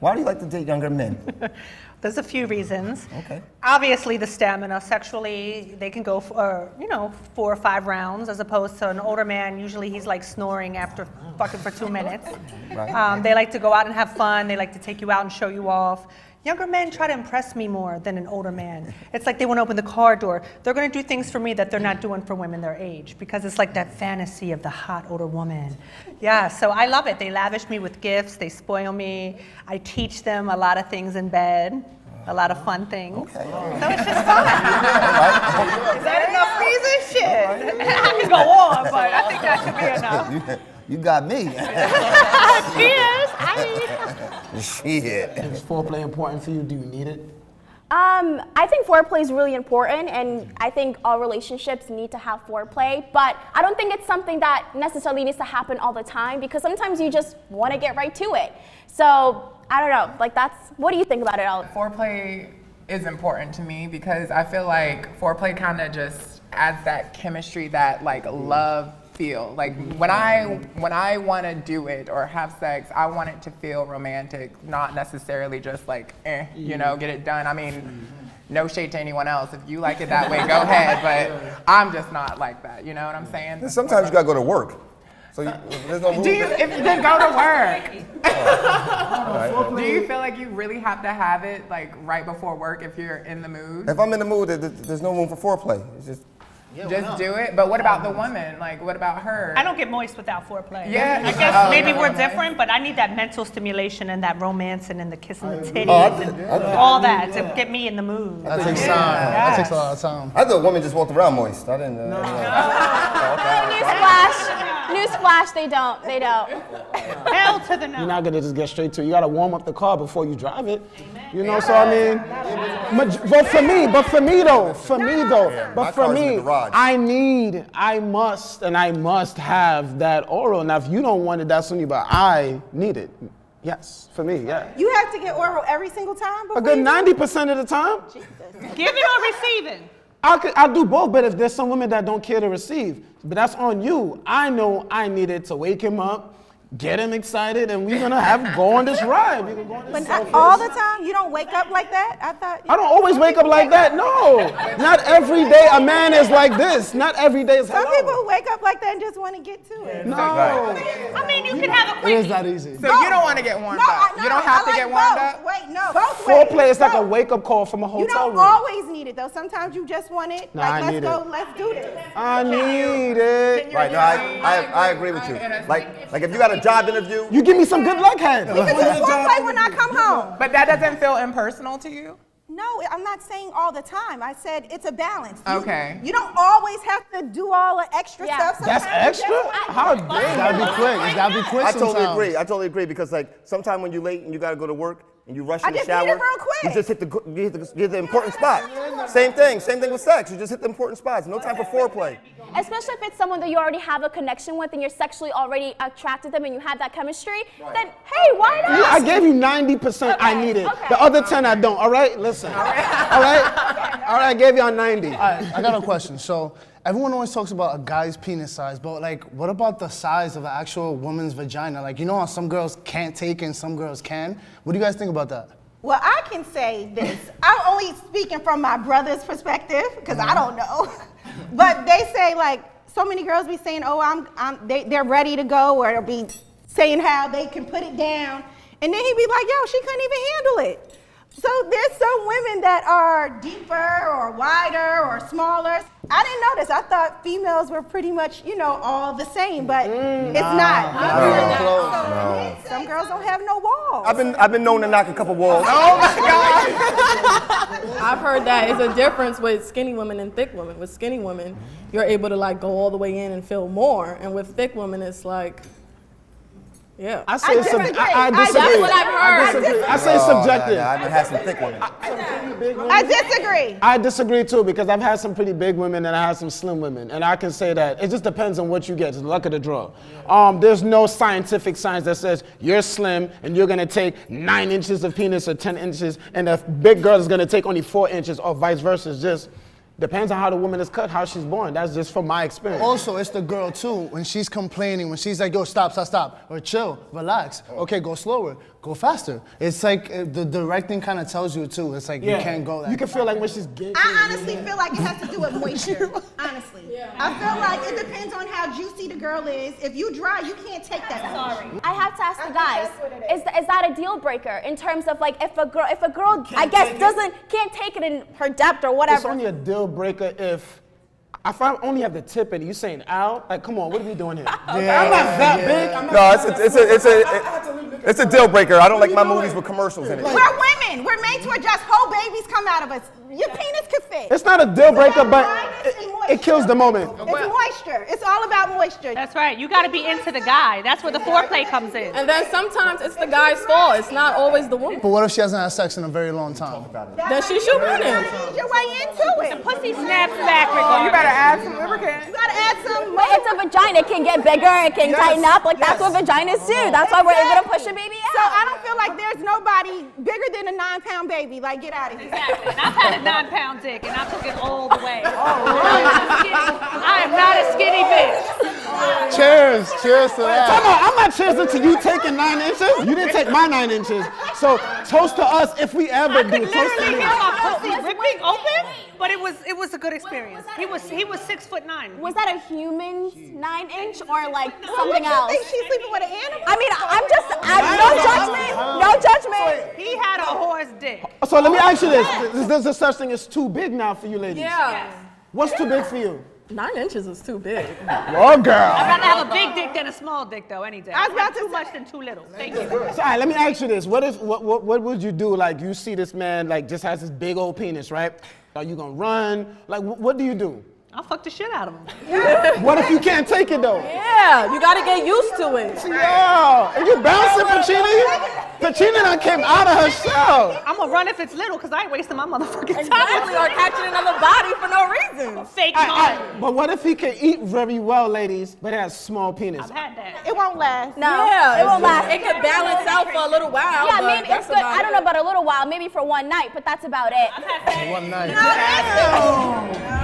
Why do you like to date younger men? There's a few reasons. Okay. Obviously, the stamina. Sexually, they can go for, 4 or 5 rounds, as opposed to an older man. Usually, he's like snoring after fucking for 2 minutes. Right. They like to go out and have fun. They like to take you out and show you off. Younger men try to impress me more than an older man. It's like they want to open the car door. They're going to do things for me that they're not doing for women their age, because it's like that fantasy of the hot older woman. Yeah, so I love it. They lavish me with gifts. They spoil me. I teach them a lot of things in bed, a lot of fun things. Okay. So it's just fun. Is that enough reason? Shit. I can go on, but I think that should be enough. You got me. Cheers. Shit. Is foreplay important for you? Do you need it? I think foreplay is really important, and I think all relationships need to have foreplay, but I don't think it's something that necessarily needs to happen all the time, because sometimes you just want to get right to it. So, I don't know, what do you think about it, Alex? Foreplay is important to me because I feel like foreplay kind of just adds that chemistry, that like love feel. Like when I want to do it or have sex, I want it to feel romantic, not necessarily just like, get it done. I mean, no shade to anyone else. If you like it that way, go ahead. But I'm just not like that. You know what I'm saying? Sometimes you gotta go to work. So there's no movement. Then go to work. Do you feel like you really have to have it like right before work if you're in the mood? If I'm in the mood, there's no room for foreplay. It's just. Just do it. But what about the woman? Like, what about her? I don't get moist without foreplay. Yeah. I guess maybe we're different, but I need that mental stimulation and that romance and the kissing the titties and all that to get me in the mood. That takes time. That takes a lot of time. I thought women just walked around moist. I didn't. Newsflash, they don't. Hell to the no. You're not gonna just get straight to it. You gotta warm up the car before you drive it. You know, so I mean, but for me though, I must have that oral. Now, if you don't want it, that's on you, but I need it. Yes, for me, yeah. You have to get oral every single time? A good 90% of the time. Jesus. Giving or receiving? I'll do both, but if there's some women that don't care to receive, but that's on you. I know I need it to wake him up, get him excited, and we're gonna go on this ride. We can go on this all the time? You don't wake up like that? I don't always wake up like that. No, not every day a man is like this. Not every day is hello. Some people wake up like that and just want to get to it. No. I mean, you can have a quick. It is that easy. So you don't want to get warmed up. You don't have to get warmed up. Wait, no. Both ways. Foreplay is like a wake-up call from a hotel room. You don't always need it though. Sometimes you just want it. Nah, I need it. Let's do this. I need it. Right. No, I agree with you. Like if you got a job interview. You give me some good luck head. We can do foreplay when I come home. But that doesn't feel impersonal to you? No, I'm not saying all the time. I said it's a balance. Okay. You don't always have to do all the extra stuff. That's extra? How dare you? It's gotta be quick. It's gotta be quick sometimes. I totally agree because like sometimes when you're late and you gotta go to work and you rush in the just shower, need it real quick. you just hit the important spot. Same thing with sex. You just hit the important spots. No time for foreplay. Especially if it's someone that you already have a connection with and you're sexually already attracted to them and you have that chemistry, then hey, why not? Yeah, I gave you 90%. I need it. The other 10 I don't. All right, listen. All right, I gave y'all 90. All right, I got a question. So everyone always talks about a guy's penis size, but like, what about the size of an actual woman's vagina? Like, you know how some girls can't take and some girls can? What do you guys think about that? Well, I can say this. I'm only speaking from my brother's perspective because I don't know. But they say like so many girls be saying, "Oh, they're ready to go," or they'll be saying how they can put it down, and then he'd be like, "Yo, she couldn't even handle it." So there's some women that are deeper or wider or smaller. I didn't notice. I thought females were pretty much, all the same, but it's not. No. Some girls don't have no walls. I've been known to knock a couple walls. Oh my God. I've heard that it's a difference with skinny women and thick women. With skinny women, you're able to like go all the way in and feel more, and with thick women, it's like. Yeah. I say disagree. I disagree. That's what I've heard. I say subjective. I've had some thick women. I disagree. I disagree too because I've had some pretty big women and I had some slim women, and I can say that it just depends on what you get. It's the luck of the draw. There's no scientific science that says you're slim and you're gonna take 9 inches of penis or 10 inches, and a big girl is gonna take only 4 inches, or vice versa. It's just depends on how the woman is cut, how she's born. That's just from my experience. Also, it's the girl too. When she's complaining, when she's like, "Yo, stop," or "Chill, relax." Okay, go slower. go faster. It's like the directing kind of tells you too. It's like you can't go that. You can feel like when she's getting. I honestly feel like it has to do with moisture. Honestly, I feel like it depends on how juicy the girl is. If you dry, you can't take that. Sorry. I have to ask the guys, is that a deal breaker in terms of like if a girl I guess can't take it in her depth or It's whatever? only a deal breaker if I only have the tip in it. You saying ow? Like, come on, what are we doing here? I'm not that big. No, it's a deal breaker. I don't like my movies with commercials in it. We're women. We're made to adjust. Whole babies come out of us. Your penis could fit. It's not a deal breaker, but it kills the moment. It's moisture. It's all about moisture. That's right. You got to be into the guy. That's where the foreplay comes in. And then sometimes it's the guy's fault. It's not always the woman. But what if she hasn't had sex in a very long time? Then she should win it. Ease your way into it. Pussy snaps back regardless. You better add some lubricant. You gotta add some. But it's a vagina. It can get bigger. It can tighten up. Like that's what vaginas do. That's why we're able to push a baby So out. I don't feel like there's nobody bigger than a 9-pound baby. Like, get out of here. Exactly. And I've had a 9-pound dick, and I took it all the way. I am not a skinny bitch. Cheers to that. Come on, I'm not cheersing to you taking 9 inches. You didn't take my 9 inches. So toast to us if we ever I do. could Toast to literally me. feel my pussy ripping open, but it was a good experience. He was 6'9". Was that a human 9-inch or like something You else? think she's sleeping with an animal? I mean, no judgment. He had a horse dick. So let me ask you this. There's a such thing as too big now for you ladies. Yeah. What's too big for you? 9 inches is too big. Oh, girl. I'd rather have a big dick than a small dick, though, any day. I was about to too say- much than too little. Thank you. So, all right, let me ask you this. What would you do? Like, you see this man, like, just has this big old penis, right? Are you gonna run? Like, what do you do? I'll fuck the shit out of him. What if you can't take it, though? Yeah, you gotta get used to it. Yo, are you bouncing, Pacini? Pacini done came out of her shell. I'm gonna run if it's little, because I ain't wasting my motherfucking Exactly, or time. catching another body for no reason. Fake All mom. right, but what if he can eat very well, ladies, but has small penis? I've had that. It won't last. No, Yeah, it won't last. It could balance out for a little while. Yeah, but maybe that's it's good. about I don't know about a little while, maybe for one night, but that's about it. One night. No, listen.